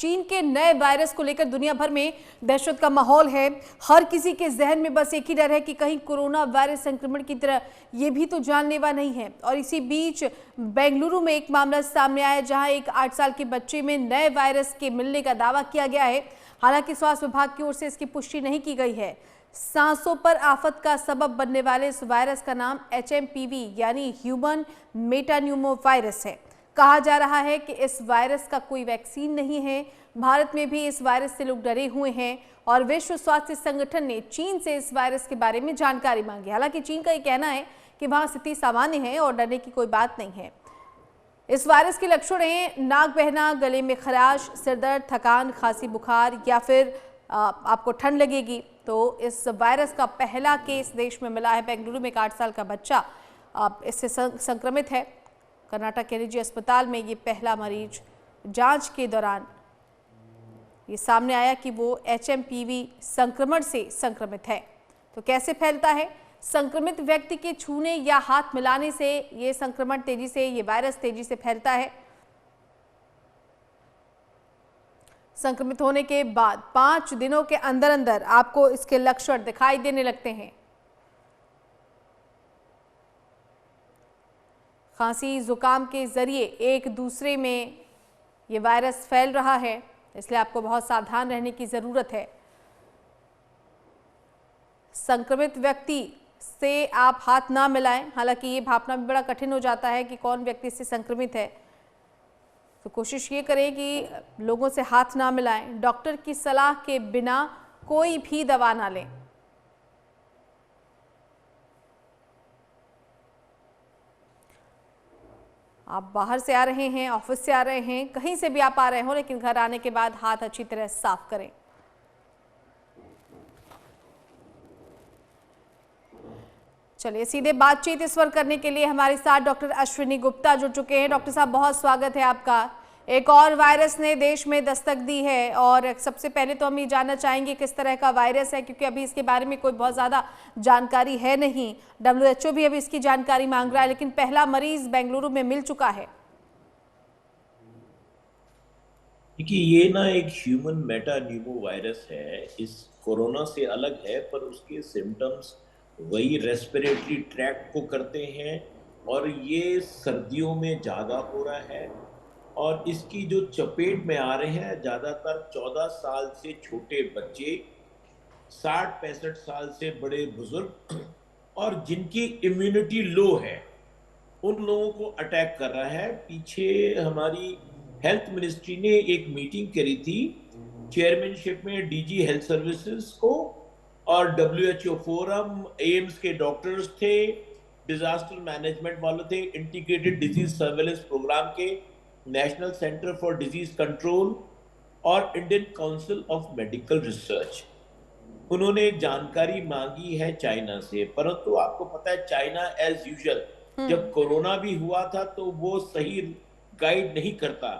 चीन के नए वायरस को लेकर दुनिया भर में दहशत का माहौल है। हर किसी के जहन में बस एक ही डर है कि कहीं कोरोना वायरस संक्रमण की तरह ये भी तो जानलेवा नहीं है। और इसी बीच बेंगलुरु में एक मामला सामने आया जहां एक 8 साल के बच्चे में नए वायरस के मिलने का दावा किया गया है। हालांकि स्वास्थ्य विभाग की ओर से इसकी पुष्टि नहीं की गई है। सांसों पर आफत का सबब बनने वाले इस वायरस का नाम HMPV यानी ह्यूमन मेटान्यूमो वायरस है। कहा जा रहा है कि इस वायरस का कोई वैक्सीन नहीं है। भारत में भी इस वायरस से लोग डरे हुए हैं और विश्व स्वास्थ्य संगठन ने चीन से इस वायरस के बारे में जानकारी मांगी। हालांकि चीन का ये कहना है कि वहां स्थिति सामान्य है और डरने की कोई बात नहीं है। इस वायरस के लक्षण हैं नाक बहना, गले में खराश, सिरदर्द, थकान, खांसी, बुखार या फिर आपको ठंड लगेगी। तो इस वायरस का पहला केस देश में मिला है। बेंगलुरु में एक 8 साल का बच्चा इससे संक्रमित है। कर्नाटक के निजी अस्पताल में ये पहला मरीज जांच के दौरान ये सामने आया कि वो HMPV संक्रमण से संक्रमित है। तो कैसे फैलता है? संक्रमित व्यक्ति के छूने या हाथ मिलाने से ये संक्रमण तेजी से, ये वायरस तेजी से फैलता है। संक्रमित होने के बाद 5 दिनों के अंदर अंदर आपको इसके लक्षण दिखाई देने लगते हैं। खांसी, जुकाम के जरिए एक दूसरे में ये वायरस फैल रहा है, इसलिए आपको बहुत सावधान रहने की जरूरत है। संक्रमित व्यक्ति से आप हाथ ना मिलाएं। हालांकि ये भापना भी बड़ा कठिन हो जाता है कि कौन व्यक्ति इससे संक्रमित है, तो कोशिश ये करें कि लोगों से हाथ ना मिलाएं। डॉक्टर की सलाह के बिना कोई भी दवा ना लें। आप बाहर से आ रहे हैं, ऑफिस से आ रहे हैं, कहीं से भी आप आ रहे हो, लेकिन घर आने के बाद हाथ अच्छी तरह साफ करें। चलिए सीधे बातचीत इस वक्त करने के लिए हमारे साथ डॉक्टर अश्विनी गुप्ता जुड़ चुके हैं। डॉक्टर साहब, बहुत स्वागत है आपका। एक और वायरस ने देश में दस्तक दी है और सबसे पहले तो हम ये जानना चाहेंगे किस तरह का वायरस है, क्योंकि अभी इसके बारे में कोई बहुत ज़्यादा जानकारी है नहीं। WHO भी अभी इसकी जानकारी मांग रहा है, लेकिन पहला मरीज बेंगलुरु में मिल चुका है। देखिए, ये ना एक ह्यूमन मेटान्यूमो वायरस है। इस कोरोना से अलग है, पर उसके सिम्टम्स वही रेस्पिरेटरी ट्रैक्ट को करते हैं और ये सर्दियों में ज़्यादा हो रहा है। और इसकी जो चपेट में आ रहे हैं ज़्यादातर 14 साल से छोटे बच्चे, 60-65 साल से बड़े बुजुर्ग और जिनकी इम्यूनिटी लो है, उन लोगों को अटैक कर रहा है। पीछे हमारी हेल्थ मिनिस्ट्री ने एक मीटिंग करी थी चेयरमैनशिप में DG हेल्थ सर्विसेज को, और WHO फोरम, एम्स के डॉक्टर्स थे, डिजास्टर मैनेजमेंट वाले थे, इंटीग्रेटेड डिजीज सर्वेलेंस प्रोग्राम के national centre for disease control और Indian council of medical research. उन्होंने जानकारी मांगी है चाइना से, परंतु आपको पता है चाइना एज यूजुअल जब कोरोना भी हुआ था तो वो सही गाइड नहीं करता।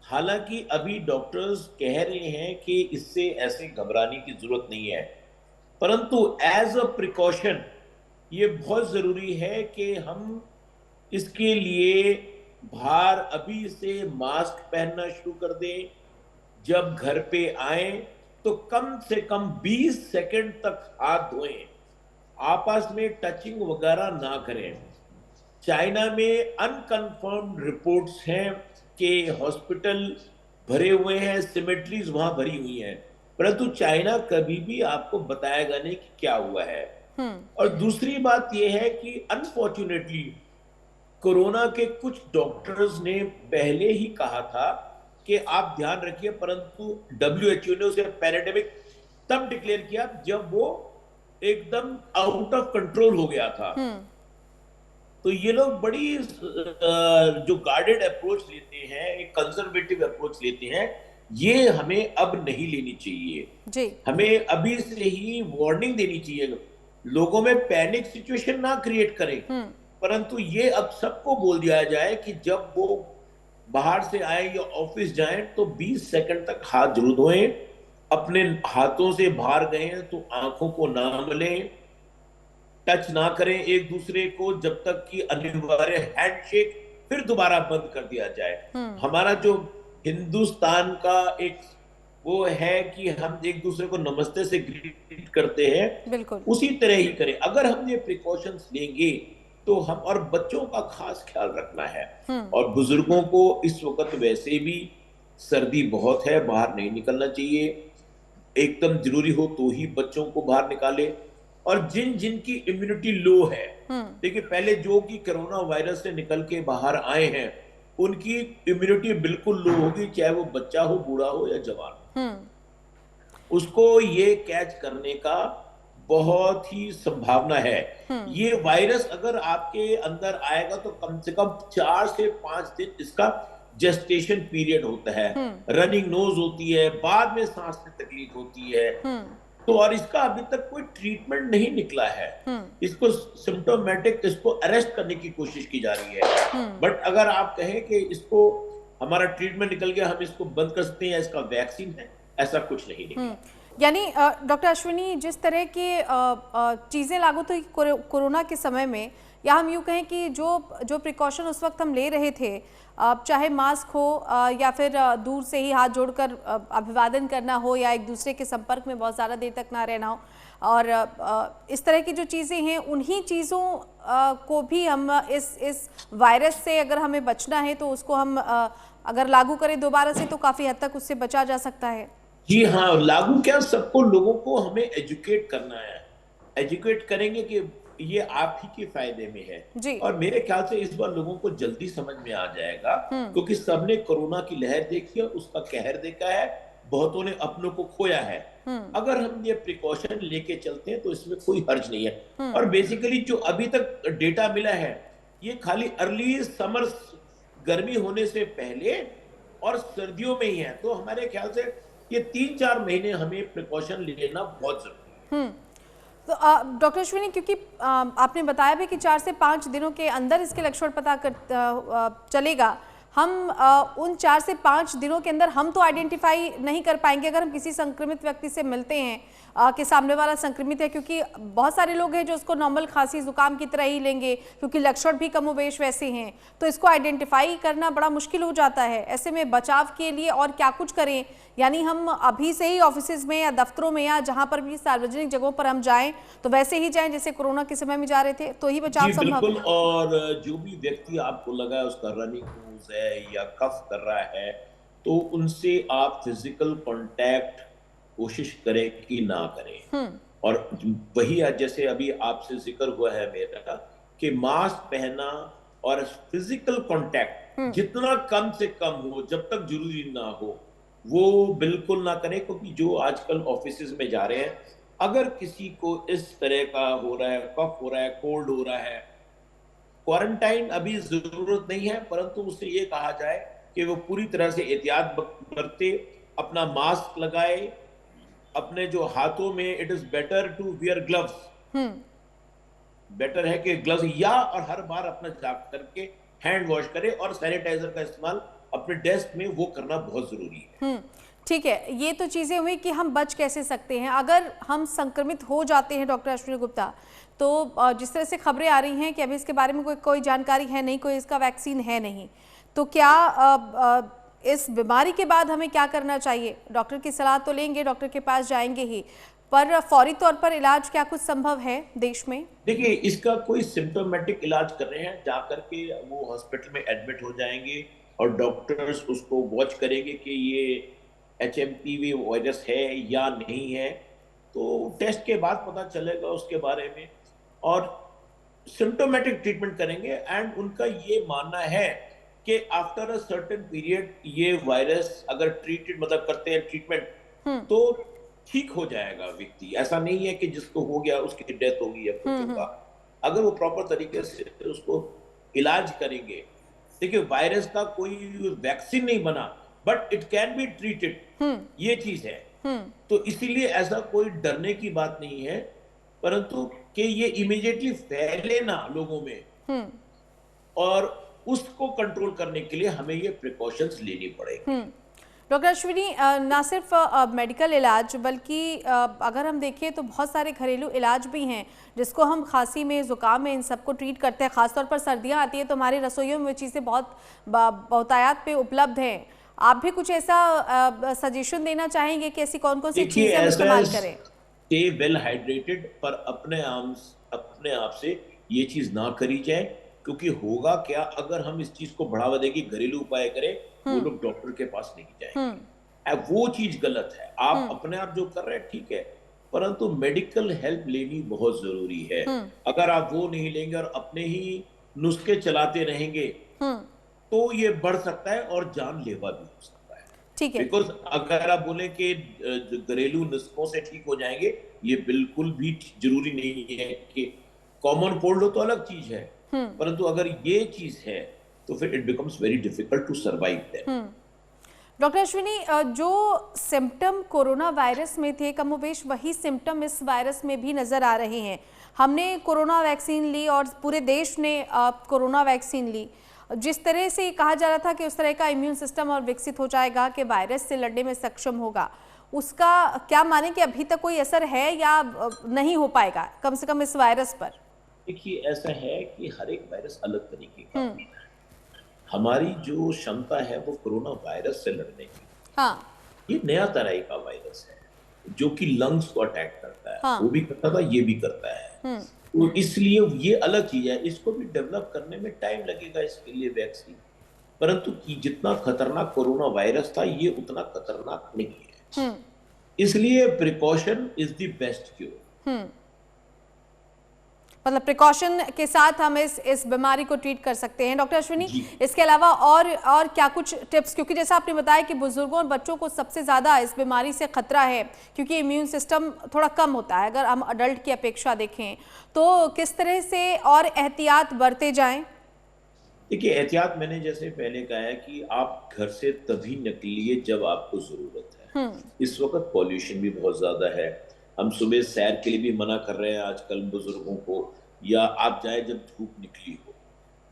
हालांकि अभी डॉक्टर्स कह रहे हैं कि इससे ऐसे घबराने की जरूरत नहीं है, परंतु एज अ प्रिकॉशन ये बहुत जरूरी है कि हम इसके लिए बाहर अभी से मास्क पहनना शुरू कर दें। जब घर पे आए तो कम से कम 20 सेकंड तक हाथ धोएं, आपस में टचिंग वगैरह ना करें। चाइना में अनकंफर्म्ड रिपोर्ट्स हैं कि हॉस्पिटल भरे हुए हैं, सिमेट्रीज वहां भरी हुई हैं, परंतु चाइना कभी भी आपको बताएगा नहीं कि क्या हुआ है। और दूसरी बात यह है कि अनफॉर्चुनेटली कोरोना के कुछ डॉक्टर्स ने पहले ही कहा था कि आप ध्यान रखिए, परंतु WHO ने उसे पैंडेमिक तब डिक्लेयर किया जब वो एकदम आउट ऑफ कंट्रोल हो गया था। तो ये लोग बड़ी जो गार्डेड अप्रोच लेते हैं, एक कंजर्वेटिव अप्रोच लेते हैं, ये हमें अब नहीं लेनी चाहिए जी। हमें अभी से ही वार्निंग देनी चाहिए, लोगों में पैनिक सिचुएशन ना क्रिएट करें, परंतु ये अब सबको बोल दिया जाए कि जब वो बाहर से आए या ऑफिस जाएं तो 20 सेकंड तक हाथ जरूर धोएं। अपने हाथों से बाहर गए हैं तो आंखों को ना मलें, टच ना करें एक दूसरे को जब तक कि अनिवार्य हैंडशेक फिर दोबारा बंद कर दिया जाए। हमारा जो हिंदुस्तान का एक वो है कि हम एक दूसरे को नमस्ते से ग्रीट करते हैं, बिल्कुल। उसी तरह ही करें। अगर हम ये प्रिकॉशंस लेंगे तो हम, और बच्चों का खास ख्याल रखना है, और बुजुर्गों को इस वक्त वैसे भी सर्दी बहुत है, बाहर नहीं निकलना चाहिए। एकदम जरूरी हो तो ही बच्चों को बाहर निकाले। और जिन जिन की इम्यूनिटी लो है, देखिए पहले जो कि कोरोना वायरस से निकल के बाहर आए हैं, उनकी इम्यूनिटी बिल्कुल लो होगी, चाहे वो बच्चा हो, बूढ़ा हो या जवान। उसको ये कैच करने का बहुत ही संभावना है। ये वायरस अगर आपके अंदर आएगा तो कम से कम 4 से 5 दिन इसका जेस्टेशन पीरियड होता है। रनिंग नोज होती है, बाद में सांस में तकलीफ होती है। तो और इसका अभी तक कोई ट्रीटमेंट नहीं निकला है। इसको सिम्टोमेटिक, इसको अरेस्ट करने की कोशिश की जा रही है। बट अगर आप कहें कि इसको हमारा ट्रीटमेंट निकल गया, हम इसको बंद कर सकते हैं, इसका वैक्सीन है, ऐसा कुछ नहीं निकला। यानी डॉक्टर अश्विनी, जिस तरह की चीज़ें लागू थी कोरोना के समय में, या हम यूँ कहें कि जो प्रिकॉशन उस वक्त हम ले रहे थे, चाहे मास्क हो या फिर दूर से ही हाथ जोड़कर अभिवादन करना हो, या एक दूसरे के संपर्क में बहुत ज़्यादा देर तक ना रहना हो, और इस तरह की जो चीज़ें हैं, उन्हीं चीज़ों को भी हम इस वायरस से अगर हमें बचना है तो उसको हम अगर लागू करें दोबारा से तो काफ़ी हद तक उससे बचा जा सकता है। जी हाँ, लागू क्या, सबको, लोगों को हमें एजुकेट करना है। एजुकेट करेंगे कि ये आप ही के फायदे में है। जी। और मेरे ख्याल से इस बार लोगों को जल्दी समझ में आ जाएगा, क्योंकि सबने कोरोना की लहर देखी है, उसका कहर देखा है, बहुतों ने अपनों को खोया है। अगर हम ये प्रिकॉशन लेके चलते हैं तो इसमें कोई हर्ज नहीं है। और बेसिकली जो अभी तक डेटा मिला है, ये खाली अर्ली समर, गर्मी होने से पहले और सर्दियों में ही है। तो हमारे ख्याल से ये 3-4 महीने हमें प्रिकॉशन लेना बहुत जरूरी है। तो डॉक्टर अश्विनी, क्योंकि आपने बताया भी कि 4 से 5 दिनों के अंदर इसके लक्षण पता चलेगा, हम उन 4 से 5 दिनों के अंदर हम तो आइडेंटिफाई नहीं कर पाएंगे अगर हम किसी संक्रमित व्यक्ति से मिलते हैं कि सामने वाला संक्रमित है, क्योंकि बहुत सारे लोग हैं जो उसको नॉर्मल खांसी जुकाम की तरह ही लेंगे, क्योंकि लक्षण भी कमोबेश वैसे हैं, तो इसको आइडेंटिफाई करना बड़ा मुश्किल हो जाता है। ऐसे में बचाव के लिए और क्या कुछ करें? यानी हम अभी से ही ऑफिस में या दफ्तरों में या जहां पर भी सार्वजनिक जगहों पर हम जाएं तो वैसे ही जाएं जैसे कोरोना के समय में जा रहे थे, तो ही बचाव संभव है। और जो भी व्यक्ति आपको लगा उसका रनिंग नोज है या कफ कर रहा है, तो उनसे आप फिजिकल कांटेक्ट कोशिश करें कि ना करें। और वही जैसे अभी आपसे जिक्र हुआ है मेरा, कि मास्क पहना और फिजिकल कांटेक्ट जितना कम से कम हो, जब तक जरूरी ना हो, वो बिल्कुल ना करें। क्योंकि जो आजकल ऑफिस में जा रहे हैं, अगर किसी को इस तरह का हो रहा है, कफ हो रहा है, कोल्ड हो रहा है, क्वारंटाइन अभी जरूरत नहीं है, परंतु उससे ये कहा जाए कि वो पूरी तरह से एहतियात बरते, अपना मास्क लगाए, अपने जो हाथों में, it is better to wear gloves, better है कि ग्लव्स, या और हर बार अपना जा करके हैंड वॉश करे, और सैनिटाइजर का इस्तेमाल अपने डेस्क में वो करना बहुत जरूरी है। ठीक है, ये तो चीज़ें हुई कि हम बच कैसे सकते हैं अगर हम संक्रमित हो जाते हैं। डॉक्टर अश्विनी गुप्ता, तो जिस तरह से खबरें आ रही हैं कि अभी इसके बारे में कोई जानकारी है नहीं, कोई इसका वैक्सीन है नहीं, तो क्या इस बीमारी के बाद हमें क्या करना चाहिए? डॉक्टर की सलाह तो लेंगे, डॉक्टर के पास जाएंगे ही, पर फौरी तौर पर इलाज क्या कुछ संभव है देश में? देखिए, इसका कोई सिम्टोमेटिक इलाज कर रहे हैं, जाकर के वो हॉस्पिटल में एडमिट हो जाएंगे और डॉक्टर्स उसको वॉच करेंगे कि ये HMPV वायरस है या नहीं है। तो टेस्ट के बाद पता चलेगा उसके बारे में, और सिम्टोमेटिक ट्रीटमेंट करेंगे। एंड उनका ये मानना है कि आफ्टर अ सर्टेन पीरियड ये वायरस अगर ट्रीटेड, मतलब करते हैं ट्रीटमेंट, तो ठीक हो जाएगा व्यक्ति। ऐसा नहीं है कि जिसको हो गया उसकी डेथ होगी या कुछ होगा। अगर वो प्रॉपर तरीके से उसको इलाज करेंगे, देखिए वायरस का कोई वैक्सीन नहीं बना, but it can be treated, ये चीज है। तो इसीलिए ऐसा कोई डरने की बात नहीं है, परंतु कि ये इमीडिएटली फैले ना लोगों में, और उसको कंट्रोल करने के लिए हमें ये प्रिकॉशंस लेनी पड़ेगी। डॉक्टर अश्विनी, ना सिर्फ मेडिकल इलाज, बल्कि अगर हम देखें तो बहुत सारे घरेलू इलाज भी हैं जिसको हम खांसी में, ज़ुकाम में, इन सबको ट्रीट करते हैं। ख़ासतौर पर सर्दियां आती है तो हमारी रसोइयों में वो चीज़ें बहुत बहुतायत पे उपलब्ध हैं। आप भी कुछ ऐसा सजेशन देना चाहेंगे कि ऐसी कौन कौन सी देखिए, चीजें हम ऐसा इस्तेमाल करें? स्टे वेल हाइड्रेटेड, पर अपने आप से ये चीज ना करी जाए, क्योंकि होगा क्या अगर हम इस चीज को बढ़ावा दें कि घरेलू उपाय करें, वो लोग डॉक्टर के पास नहीं जाएंगे। अब वो चीज गलत है। आप अपने आप जो कर रहे हैं ठीक है, परंतु मेडिकल हेल्प लेनी बहुत जरूरी है। अगर आप वो नहीं लेंगे और अपने ही नुस्खे चलाते रहेंगे तो ये बढ़ सकता है और जानलेवा भी हो सकता है। ठीक है। बिकॉज अगर आप बोले कि घरेलू नुस्खों से ठीक हो जाएंगे, ये बिल्कुल भी जरूरी नहीं है। कि कॉमन कोल्ड हो तो अलग चीज है, परंतु अगर ये चीज है तो फिर it becomes very difficult to survive there. Doctor Ashwini, जो सिम्टम कोरोना वायरस में थे कमोबेश वही सिम्टम इस वायरस में भी नजर आ रहे हैं। हमने कोरोना वैक्सीन ली और पूरे देश ने कोरोना वैक्सीन ली। जिस तरह से कहा जा रहा था कि उस तरह का इम्यून सिस्टम और विकसित हो जाएगा कि वायरस से लड़ने में सक्षम होगा, उसका क्या माने कि अभी तक कोई असर है या नहीं हो पाएगा, कम से कम इस वायरस पर? देखिए, ऐसा है कि हर एक वायरस अलग तरीके का होता है। हमारी जो क्षमता है वो कोरोना वायरस से लड़ने की, हाँ, ये नया तरह का वायरस है जो कि लंग्स को अटैक करता है। हाँ, वो भी करता था, ये भी करता है। तो इसलिए ये अलग चीज है। इसको भी डेवलप करने में टाइम लगेगा, इसके लिए वैक्सीन। परंतु कि जितना खतरनाक कोरोना वायरस था, ये उतना खतरनाक नहीं है। इसलिए precaution is the best cure. मतलब प्रिकॉशन के साथ हम इस बीमारी को ट्रीट कर सकते हैं। डॉक्टर अश्विनी, जी। इसके अलावा और क्या कुछ टिप्स, क्योंकि जैसा आपने बताया कि बुजुर्गों और बच्चों को सबसे ज़्यादा इस बीमारी से खतरा है क्योंकि इम्यून सिस्टम थोड़ा कम होता है अगर हम अडल्ट की अपेक्षा देखें, तो किस तरह से और एहतियात बरते जाएं? देखिए, एहतियात मैंने जैसे पहले कहा है कि आप घर से तभी निकलिए जब आपको जरूरत है। इस वक्त पॉल्यूशन भी बहुत ज्यादा है। हम सुबह सैर के लिए भी मना कर रहे हैं आजकल बुजुर्गों को, या आप जाए जब धूप निकली हो।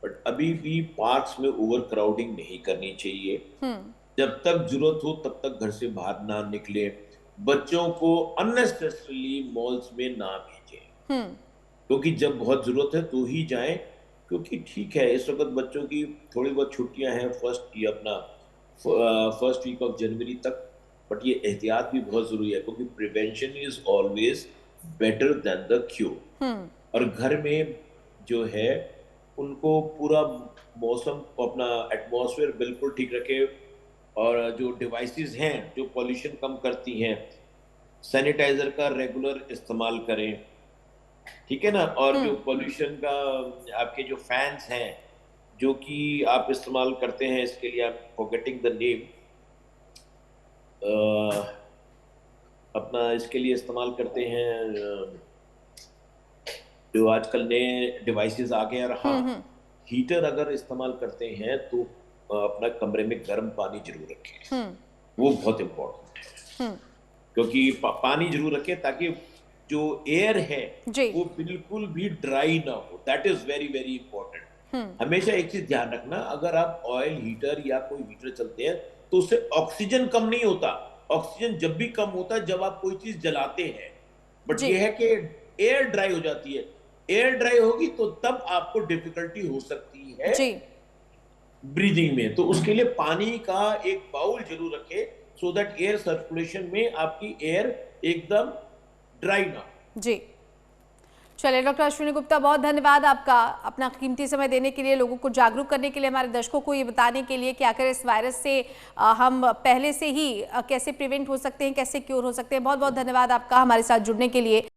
बट अभी भी पार्क्स में ओवर क्राउडिंग नहीं करनी चाहिए। जब तक जरूरत हो तब तक घर से बाहर ना निकले। बच्चों को अननेसेसरली मॉल्स में ना भेजें, क्योंकि जब बहुत जरूरत है तो ही जाएं। क्योंकि ठीक है, इस वक्त बच्चों की थोड़ी बहुत छुट्टियां हैं फर्स्ट वीक ऑफ जनवरी तक, बट ये एहतियात भी बहुत जरूरी है, क्योंकि prevention is always better than the cure. और घर में जो है उनको पूरा मौसम, अपना एटमॉस्फेयर बिल्कुल ठीक रखे, और जो डिवाइसेस हैं जो पॉल्यूशन कम करती हैं, सैनिटाइजर का रेगुलर इस्तेमाल करें, ठीक है ना। और जो पॉल्यूशन का आपके जो फैंस हैं जो कि आप इस्तेमाल करते हैं, इसके लिए आप फॉरगेटिंग द नेम, अपना इसके लिए इस्तेमाल करते हैं जो आजकल नए डिवाइसेस आ गए हैं। और हाँ, हीटर अगर इस्तेमाल करते हैं तो अपना कमरे में गर्म पानी जरूर रखें। वो बहुत इम्पोर्टेंट है, क्योंकि पानी जरूर रखें ताकि जो एयर है वो बिल्कुल भी ड्राई ना हो। That is very very important. हमेशा एक चीज ध्यान रखना, अगर आप ऑयल हीटर या कोई हीटर चलते हैं तो उससे ऑक्सीजन कम नहीं होता। ऑक्सीजन जब भी कम होता है जब आप कोई चीज जलाते हैं, बट ये है कि एयर ड्राई हो जाती है। एयर ड्राई होगी तो तब आपको डिफिकल्टी हो सकती है ब्रीदिंग में। तो उसके लिए पानी का एक बाउल जरूर रखें, सो दैट एयर सर्कुलेशन में आपकी एयर एकदम ड्राई ना। जी, चलिए डॉक्टर अश्विनी गुप्ता, बहुत धन्यवाद आपका अपना कीमती समय देने के लिए, लोगों को जागरूक करने के लिए, हमारे दर्शकों को ये बताने के लिए कि आखिर इस वायरस से हम पहले से ही कैसे प्रिवेंट हो सकते हैं, कैसे क्योर हो सकते हैं। बहुत बहुत धन्यवाद आपका हमारे साथ जुड़ने के लिए।